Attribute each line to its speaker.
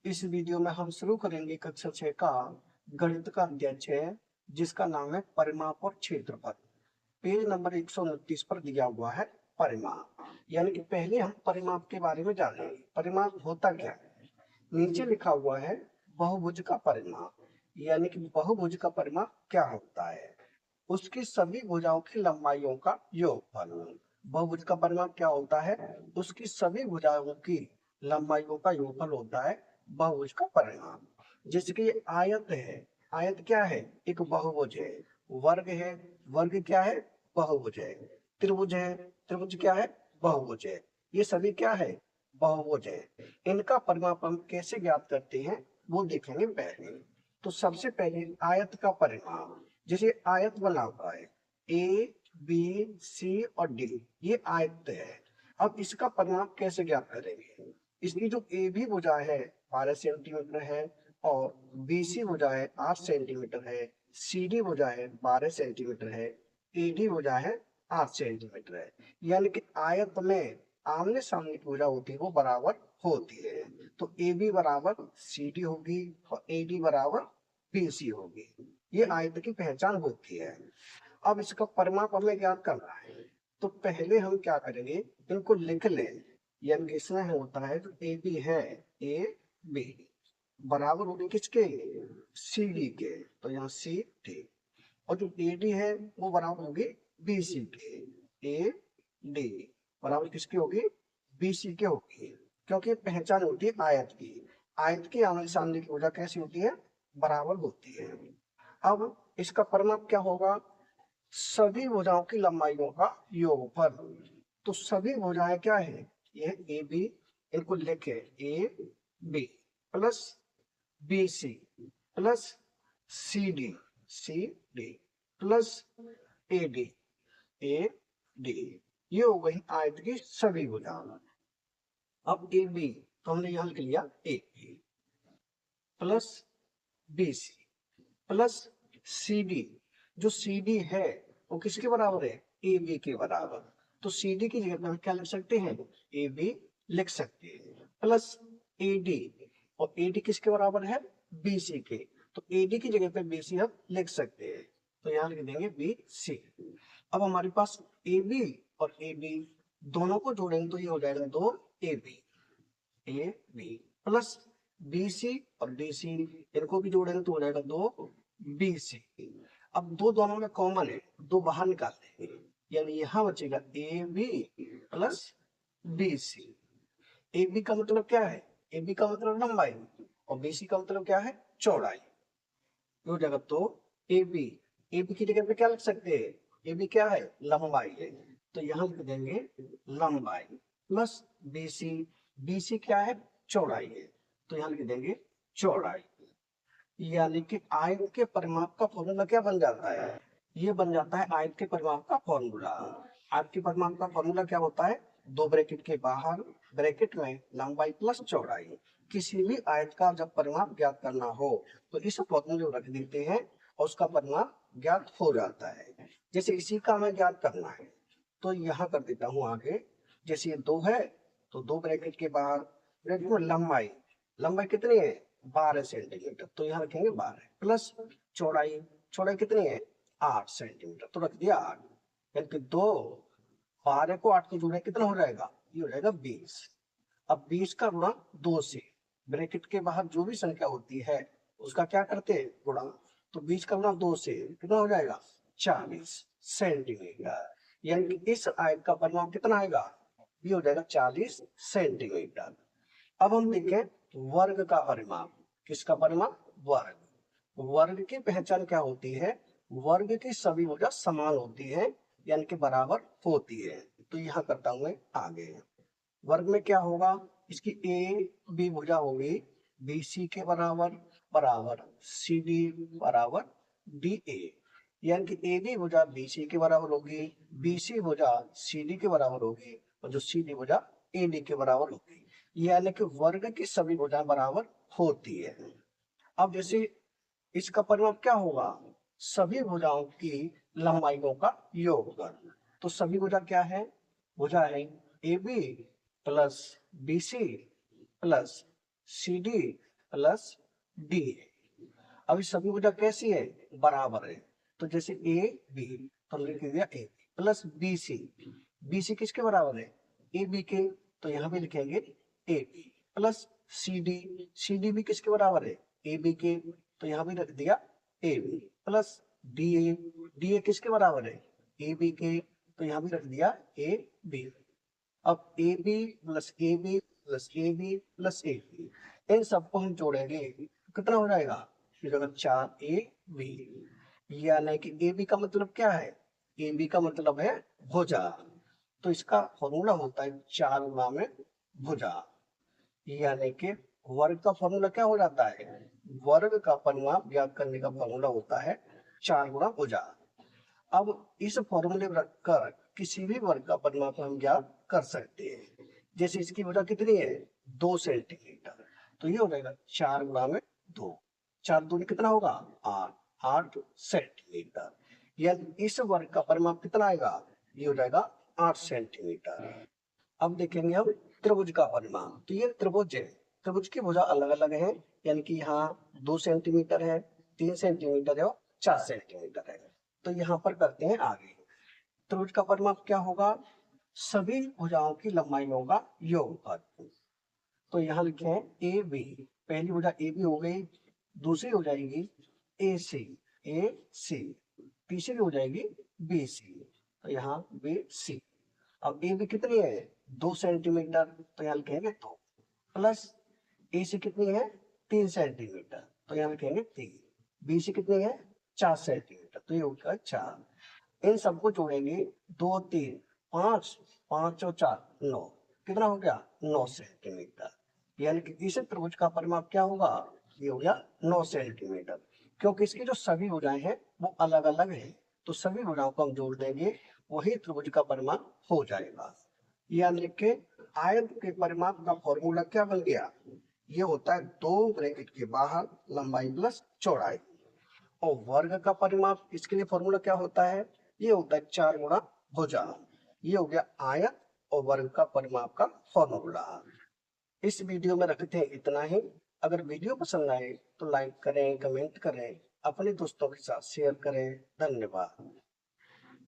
Speaker 1: इस वीडियो में हम शुरू करेंगे कक्षा 6 का गणित का अध्याय 6, जिसका नाम है परिमाप और क्षेत्रफल। पेज नंबर 129 पर दिया हुआ है परिमाप। यानी कि पहले हम परिमाप के बारे में जानेंगे। परिमाप होता क्या है? नीचे लिखा हुआ है बहुभुज का परिमाप। यानी कि बहुभुज का परिमाप क्या होता है? उसकी सभी भुजाओं की लंबाइयों का योगफल। बहुभुज का परिमाप क्या होता है? उसकी सभी भुजाओं की लंबाइयों का योगफल होता है बहुभुज का परिमाप। जैसे कि ये आयत है, आयत क्या है? एक बहुभुज है। वर्ग है, वर्ग क्या है? बहुभुज है। त्रिभुज है, त्रिभुज क्या है? बहुभुज है। ये सभी क्या है? बहुभुज है। इनका परिमाप हम कैसे ज्ञात करते हैं वो देखेंगे पहले। तो सबसे पहले आयत का परिमाप। जैसे आयत बना हुआ है ए बी सी और डी, ये आयत है। अब इसका परिमाप कैसे ज्ञात करेंगे? इसकी जो ए बी भुजा है 12 सेंटीमीटर है, और बी सी भुजा है 8 सेंटीमीटर है, सी डी भुजा है 12 सेंटीमीटर है, ए डी भुजा है 8 सेंटीमीटर है। यानी कि आयत में आमने सामने की भुजा होती है वो बराबर होती है। तो ए बी बराबर सी डी होगी और ए डी बराबर बी सी होगी। ये आयत की पहचान होती है। अब इसका परिमाप हमें ज्ञात करना है, तो पहले हम क्या करेंगे, इनको लिख लें। यानी इसमें होता है तो ए बी है, ए बी बराबर होगी किसके? सी डी के। तो यहाँ सी डी, और जो ए डी है वो बराबर होगी बी सी के। ए डी बराबर किसकी होगी? बी सी के होगी। क्योंकि पहचान होती है आयत की। आयत की आमने सामने की भुजा कैसी होती है? बराबर होती है। अब इसका परिमाप क्या होगा? सभी भुजाओं की लंबाइयों का योगफल। तो सभी भुजाएं क्या है? ये ए बी, इनको लिखे A B plus B C plus C D plus A D, ये हो गई आयत की सभी भुजा। अब ए बी तो हमने यहां लिख लिया A B plus B C plus C D. जो सी डी है वो किसके बराबर है? ए बी के बराबर। तो सी डी की जगह पे हम क्या लिख सकते हैं? ए बी लिख सकते हैं प्लस ए डी, और ए डी किसके बराबर है? बी सी के। तो ए डी की जगह पे बी सी हम लिख सकते हैं, तो यहाँ लिख देंगे बी सी। अब हमारे पास ए बी और ए बी दोनों को जोड़ेंगे तो ये हो जाएगा 2 A B plus B C और डी सी, इनको भी जोड़ेंगे तो हो जाएगा 2 बी सी। अब दो दोनों में कॉमन है, दो बाहर निकाल देंगे, यानी यहां बचेगा A B plus B C. A B का मतलब क्या है? ए बी का मतलब लंबाई, और बी सी का मतलब क्या है? चौड़ाई। हो जाएगा तो ए बी की जगह पे क्या लिख सकते हैं? ए बी क्या है? लंबाई है। तो यहाँ लिख देंगे लंबाई प्लस बी सी क्या है? चौड़ाई है। तो यहाँ लिख देंगे चौड़ाई। यानी कि आयत के परिमाप का फॉर्मूला क्या बन जाता है? ये बन जाता है आयत के परिमाप का फॉर्मूला। आयत के परिमाप का फॉर्मूला क्या होता है? दो ब्रैकेट के बाहर ब्रैकेट में लंबाई प्लस चौड़ाई। किसी भी आयत का जब परिमाप ज्ञात करना हो तो इस फॉर्मूले को रख देते हैं और उसका परिमाप ज्ञात हो जाता है। जैसे इसी का हमें ज्ञात करना है तो यहाँ कर देता हूँ आगे। जैसे ये 2 है तो 2 ब्रैकेट के बाहर ब्रैकेट में लंबाई, लंबाई कितनी है? 12 सेंटीमीटर। तो यहाँ रखेंगे 12 प्लस चौड़ाई, चौड़ाई कितनी है? 8 सेंटीमीटर। तो रख दिया 8, यानी 2 12 को 8 को जोड़े कितना हो जाएगा? ये हो जाएगा 20। अब 20 का गुणा 2 से, ब्रैकेट के बाहर जो भी संख्या होती है उसका क्या करते हैं? गुणा। तो 20 का गुणा 2 से कितना हो जाएगा? 40 सेंटीमीटर। यानी कि इस आयत का परिमाप कितना आएगा? ये हो जाएगा 40 सेंटीमीटर। अब हम देखें वर्ग का परिमाप। किसका परिमाप? वर्ग। वर्ग की पहचान क्या होती है? वर्ग की सभी भुजा समान होती है, यानी कि बराबर होती है। तो यहाँ करता हूं मैं आगे। वर्ग में क्या होगा? इसकी ए बी भुजा होगी बी सी के बराबर, बराबर सी डी बराबर डी ए। यानी कि ए बी भुजा बी सी के बराबर होगी, बी सी भुजा सी डी के बराबर होगी, और जो सी डी भुजा ए डी के बराबर होगी। यानी कि वर्ग की सभी भुजाएं बराबर होती है। अब जैसे इसका परिमाप क्या होगा? सभी भुजाओं की लंबाइयों का योगफल। तो सभी भुजा क्या है? भुजा है A B plus B C plus C D plus D A. अब इस सभी भुजा कैसी है, बराबर है, तो जैसे ए बी तो लिख दिया A plus B C, B C किसके बराबर है, ए बी के, तो यहाँ भी लिखेंगे A B plus C D, C D भी किसके बराबर है, ए बी के, तो यहाँ भी रख दिया A B plus D A, D A किसके बराबर है, ए बी के, तो यहाँ भी रख दिया ए बी। अब A B plus A B plus A B plus A B, इन सबको हम जोड़ेंगे, कितना हो जाएगा, चार ए बी, यानी कि ए बी का मतलब क्या है, ए बी का मतलब है भुजा, तो इसका फॉर्मूला होता है 4 गुणा में भुजा, यानी कि वर्ग का फॉर्मूला क्या हो जाता है, वर्ग का परिमाप ज्ञात करने का फॉर्मूला होता है 4 गुणा भुजा। अब इस फॉर्मूले में रखकर किसी भी वर्ग का परिमाप हम ज्ञात कर सकते हैं, जैसे इसकी भुजा कितनी है 2 सेंटीमीटर, तो ये हो जाएगा 4 गुणा में 2, 4 दूनी कितना होगा 8, 8 सेंटीमीटर, यानी इस वर्ग का परिमाप कितना आएगा, ये हो जाएगा 8 सेंटीमीटर। अब देखेंगे हम त्रिभुज का परिमाप, तो ये त्रिभुज है, त्रिभुज की भुजा अलग अलग है, यानी कि यहाँ 2 सेंटीमीटर है, 3 सेंटीमीटर है और 4 सेंटीमीटर है, तो यहाँ पर करते हैं आगे। त्रिभुज का परिमाप क्या होगा, सभी भुजाओं की लंबाइयों का योगफल, तो यहाँ लिखे हैं ए बी, पहली भुजा ए बी हो गई, दूसरी हो जाएगी ए सी, तीसरी हो जाएगी बी सी, तो यहाँ बी सी। अब ए बी कितनी है 2 सेंटीमीटर, तो यहाँ लिखेंगे 2 प्लस ए सी कितनी है 3 सेंटीमीटर, तो यहाँ लिखेंगे 3, बी सी कितनी है 4 सेंटीमीटर, तो ये होगा 4, इन सबको जोड़ेंगे 2 3 5, 5 और 4 9, कितना हो गया 9 सेंटीमीटर, यानी कि इस त्रिभुज का परिमाप क्या होगा, ये हो गया 9 सेंटीमीटर, क्योंकि इसकी जो सभी भुजाएं हैं वो अलग अलग है, तो सभी भुजाओं को हम जोड़ देंगे, वही त्रिभुज का परिमाप हो जाएगा, यानी कि आयत के परिमाप का फॉर्मूला क्या बन गया, ये होता है 2 ब्रैकेट के बाहर लंबाई प्लस चौड़ाई, और वर्ग का परिमाप इसके लिए फॉर्मूला क्या होता है, ये होता है 4 गुणा भुजा, ये हो गया आयत और वर्ग का परिमाप का फॉर्मूला। इस वीडियो में रखते हैं इतना ही, अगर वीडियो पसंद आए तो लाइक करें, कमेंट करें, अपने दोस्तों के साथ शेयर करें, धन्यवाद।